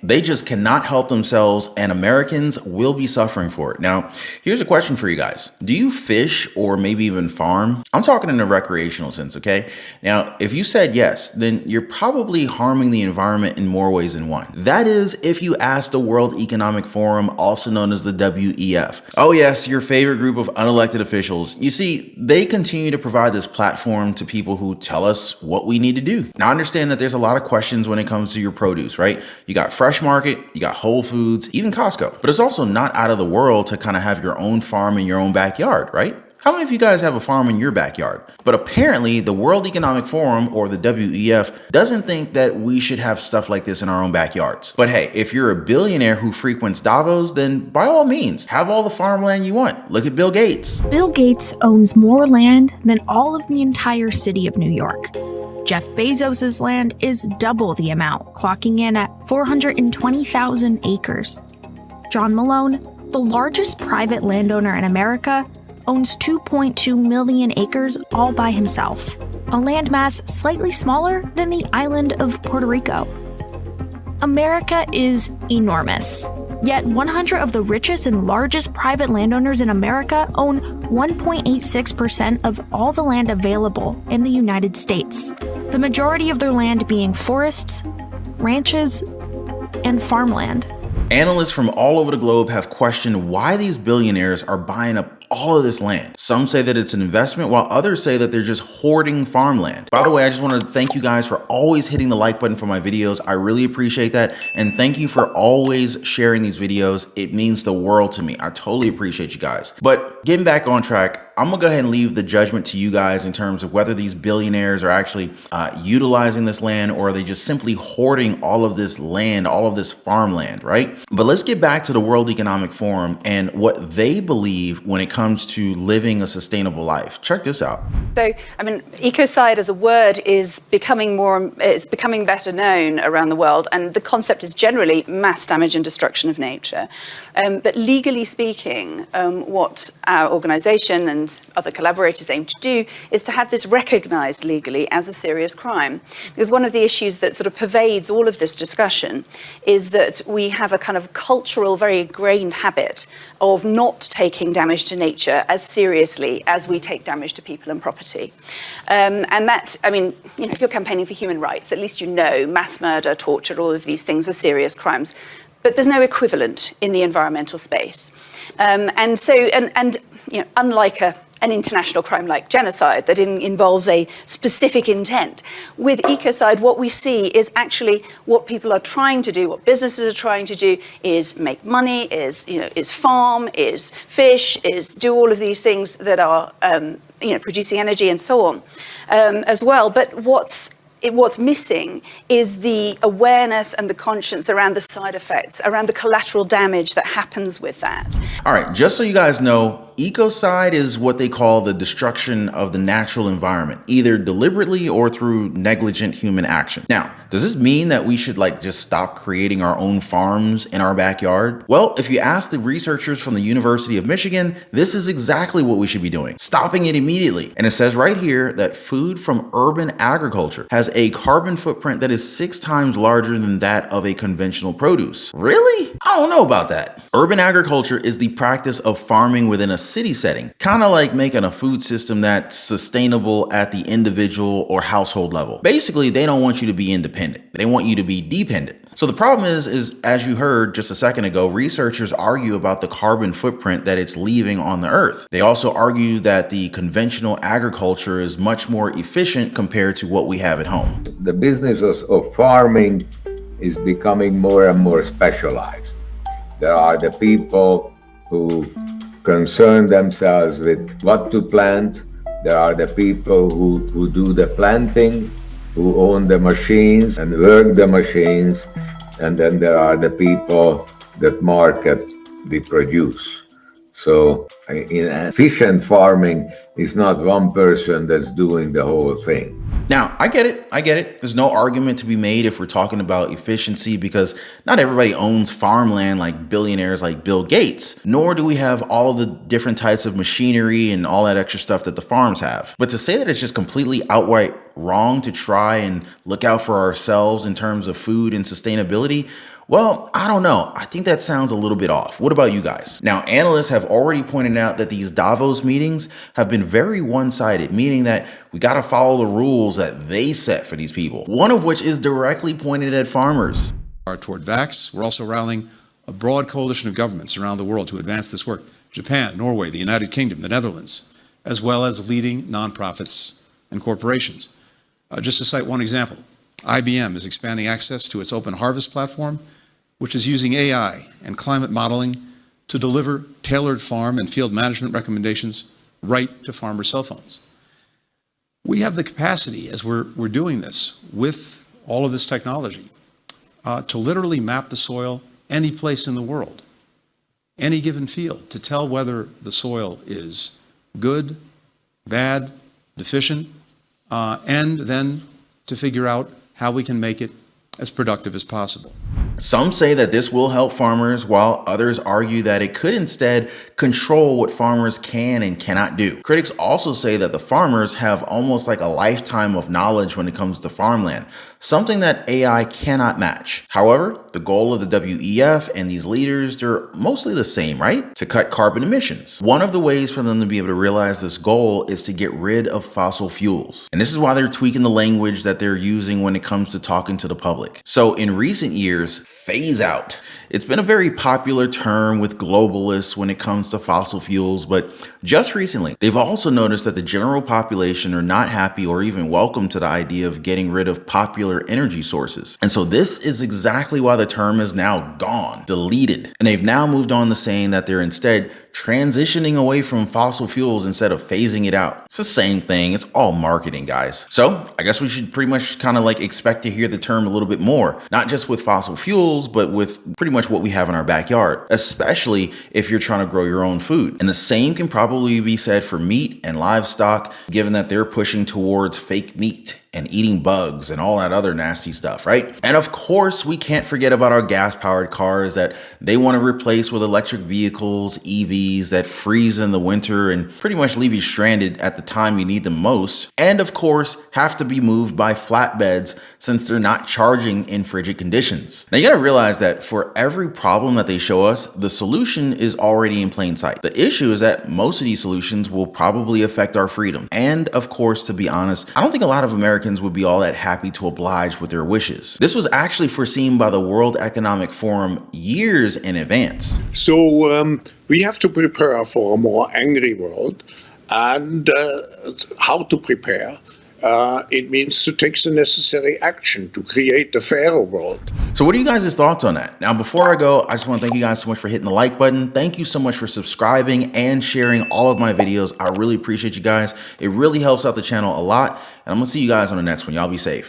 They just cannot help themselves, and Americans will be suffering for it. Now, here's a question for you guys. Do you fish or maybe even farm? I'm talking in a recreational sense, okay? Now, if you said yes, then you're probably harming the environment in more ways than one. That is, if you ask the World Economic Forum, also known as the WEF. Oh yes, your favorite group of unelected officials. You see, they continue to provide this platform to people who tell us what we need to do. Now, I understand that there's a lot of questions when it comes to your produce, right? You got Fresh Market, you got Whole Foods, even Costco. But it's also not out of the world to kind of have your own farm in your own backyard, right? How many of you guys have a farm in your backyard? But apparently the World Economic Forum, or the WEF, doesn't think that we should have stuff like this in our own backyards. But hey, if you're a billionaire who frequents Davos, then by all means, have all the farmland you want. Look at Bill Gates. Bill Gates owns more land than all of the entire city of New York. Jeff Bezos' land is double the amount, clocking in at 420,000 acres. John Malone, the largest private landowner in America, owns 2.2 million acres all by himself, a landmass slightly smaller than the island of Puerto Rico. America is enormous, yet 100 of the richest and largest private landowners in America own 1.86% of all the land available in the United States, the majority of their land being forests, ranches, and farmland. Analysts from all over the globe have questioned why these billionaires are buying up all of this land. Some say that it's an investment, while others say that they're just hoarding farmland. By the way, I just want to thank you guys for always hitting the like button for my videos. I really appreciate that. And thank you for always sharing these videos. It means the world to me. I totally appreciate you guys. But getting back on track, I'm gonna go ahead and leave the judgment to you guys in terms of whether these billionaires are actually utilizing this land, or are they just simply hoarding all of this land, all of this farmland, right? But let's get back to the World Economic Forum and what they believe when it comes to living a sustainable life. Check this out. So, I mean, ecocide as a word is becoming better known around the world, and the concept is generally mass damage and destruction of nature. But legally speaking, what our organization and other collaborators aim to do is to have this recognized legally as a serious crime. Because one of the issues that sort of pervades all of this discussion is that we have a kind of cultural, very ingrained habit of not taking damage to nature as seriously as we take damage to people and property. And that, I mean, you know, if you're campaigning for human rights, at least you know mass murder, torture, all of these things are serious crimes. But there's no equivalent in the environmental space. And so, you know, unlike an international crime like genocide that involves a specific intent, with ecocide, what we see is actually what people are trying to do, what businesses are trying to do, is make money, is farm, is fish, is do all of these things that are producing energy and so on as well. But what's missing is the awareness and the conscience around the side effects, around the collateral damage that happens with that. All right, just so you guys know, ecocide is what they call the destruction of the natural environment, either deliberately or through negligent human action. Now, does this mean that we should just stop creating our own farms in our backyard? Well, if you ask the researchers from the University of Michigan, this is exactly what we should be doing, stopping it immediately. And it says right here that food from urban agriculture has a carbon footprint that is 6 times larger than that of a conventional produce. Really? I don't know about that. Urban agriculture is the practice of farming within a city setting, kind of like making a food system that's sustainable at the individual or household level. Basically, they don't want you to be independent. They want you to be dependent. So the problem is as you heard just a second ago, researchers argue about the carbon footprint that it's leaving on the earth. They also argue that the conventional agriculture is much more efficient compared to what we have at home. The business of farming is becoming more and more specialized. There are the people who concern themselves with what to plant. There are the people who do the planting, who own the machines and work the machines. And then there are the people that market the produce. So in efficient farming, it's not one person that's doing the whole thing. Now, I get it. There's no argument to be made if we're talking about efficiency, because not everybody owns farmland like billionaires like Bill Gates, nor do we have all the different types of machinery and all that extra stuff that the farms have. But to say that it's just completely outright wrong to try and look out for ourselves in terms of food and sustainability, Well, I don't know. I think that sounds a little bit off. What about you guys? Now, analysts have already pointed out that these Davos meetings have been very one-sided, meaning that we got to follow the rules that they set for these people, one of which is directly pointed at farmers. Toward vax, we're also rallying a broad coalition of governments around the world to advance this work. Japan, Norway, the United Kingdom, the Netherlands, as well as leading nonprofits and corporations. Just to cite one example, IBM is expanding access to its Open Harvest platform, which is using AI and climate modeling to deliver tailored farm and field management recommendations right to farmer cell phones. We have the capacity, as we're doing this with all of this technology, to literally map the soil any place in the world, any given field, to tell whether the soil is good, bad, deficient, and then to figure out how we can make it as productive as possible. Some say that this will help farmers, while others argue that it could instead control what farmers can and cannot do. Critics also say that the farmers have almost like a lifetime of knowledge when it comes to farmland, something that AI cannot match. However, the goal of the WEF and these leaders, they're mostly the same, right? To cut carbon emissions. One of the ways for them to be able to realize this goal is to get rid of fossil fuels. And this is why they're tweaking the language that they're using when it comes to talking to the public. So in recent years, phase out. It's been a very popular term with globalists when it comes to fossil fuels, but just recently, they've also noticed that the general population are not happy or even welcome to the idea of getting rid of popular energy sources. And so this is exactly why the term is now gone, deleted. And they've now moved on to saying that they're instead transitioning away from fossil fuels instead of phasing it out. It's the same thing. It's all marketing, guys. So I guess we should pretty much kind of like expect to hear the term a little bit more, not just with fossil fuels, but with pretty much what we have in our backyard, especially if you're trying to grow your own food. And the same can probably be said for meat and livestock, given that they're pushing towards fake meat and eating bugs and all that other nasty stuff, right? And of course, we can't forget about our gas-powered cars that they want to replace with electric vehicles, EVs that freeze in the winter and pretty much leave you stranded at the time you need them most. And of course, have to be moved by flatbeds since they're not charging in frigid conditions. Now you gotta realize that for every problem that they show us, the solution is already in plain sight. The issue is that most of these solutions will probably affect our freedom. And of course, to be honest, I don't think a lot of Americans would be all that happy to oblige with their wishes. This was actually foreseen by the World Economic Forum years in advance. So we have to prepare for a more angry world, and how to prepare? It means to take the necessary action to create a fairer world. So what are you guys' thoughts on that? Now, before I go, I just want to thank you guys so much for hitting the like button. Thank you so much for subscribing and sharing all of my videos. I really appreciate you guys. It really helps out the channel a lot. And I'm going to see you guys on the next one. Y'all be safe.